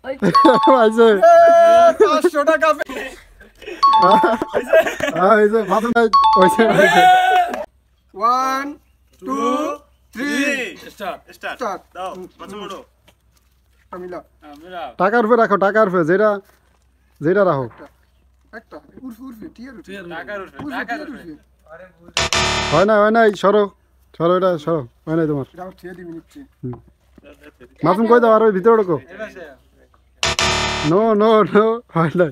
পাইছে 500 টাকা হইছে মাসুম ভাই হইছে 1 2 3 স্টার্ট দাও মাসুম ওঠো আমিলা টাকার উপরে রাখো টাকার উপরে যেটা রাখো একটা উর্ফে টিয়ার টাকার উঠবে হয় না সরো এটা সরো হয় নাই তোমার দাও টিয়া দিবি নিচ্ছি মাসুম কই দাও আর ওই ভিতরে ঢোকো নো হয় না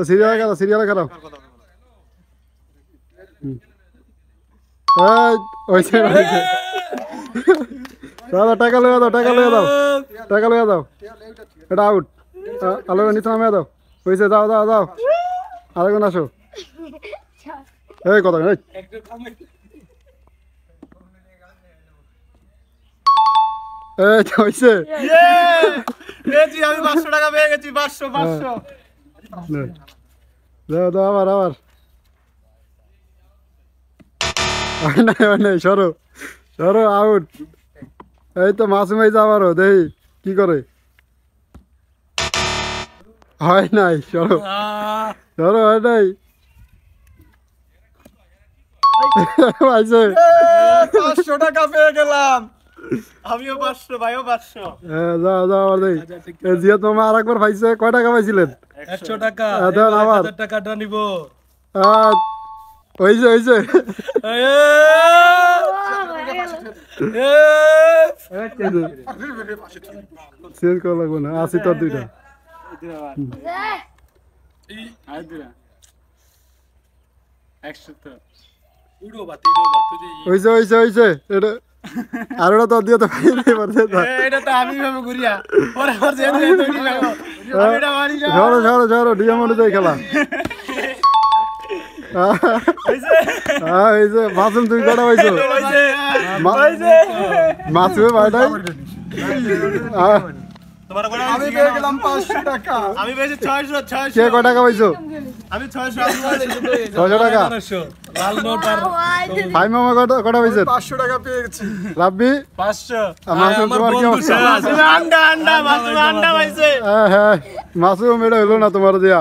সিরিয়াল খেলাও দাদা টাকা লয়ে দাও এটা আউট আলো নিচে নামে দাও হয়েছে দাও আরেকজন আসো এই কথা হয়েছে আমি 500 টাকা পেয়ে গেছি 500 দাও আবার নাই সরো আউট এই তো মাসুম হয়েছে আবারও দেখি কি করে হয় নাই সরো হয় নাই পাইছে 500 টাকা পেয়ে গেলাম আমিও 500 ভাইও 500 যাও আবার দেখি জিয়া তোমার আরেকবার পাইছে কয় টাকা পাইছিলেন 100 টাকা দেন আবার 1000 টাকাটা নিব হইছে চেঞ্জ করা লাগবে না আসি তোর দুইটা হইছে এটা আর ওটা তোর দিয়ে তো পাই নাই পারছে এটা তো আমি ভাবে ঘুরিয়া পরে আমার যে তৈরি ভাবো আমি এটা মারি না সরো ডিএম অনুযায়ী খেলা হইছে মাসুম তুই কটা পাইছো মাসুমে ভাইটাই আমি পেয়ে গেলাম 500 টাকা আমি পেয়েছি 600 কে কয় টাকা পাইছো আমি 600 টাকা লাল নোট আর ভাই মামা কটা পাইছেন 500 টাকা পেয়ে গেছি রাব্বি 500 মাসুম তোমার কি অবস্থা আন্ডা মাসুম আন্ডা পাইছে হ্যাঁ মাসুম এটা হলো না তোমার দিয়া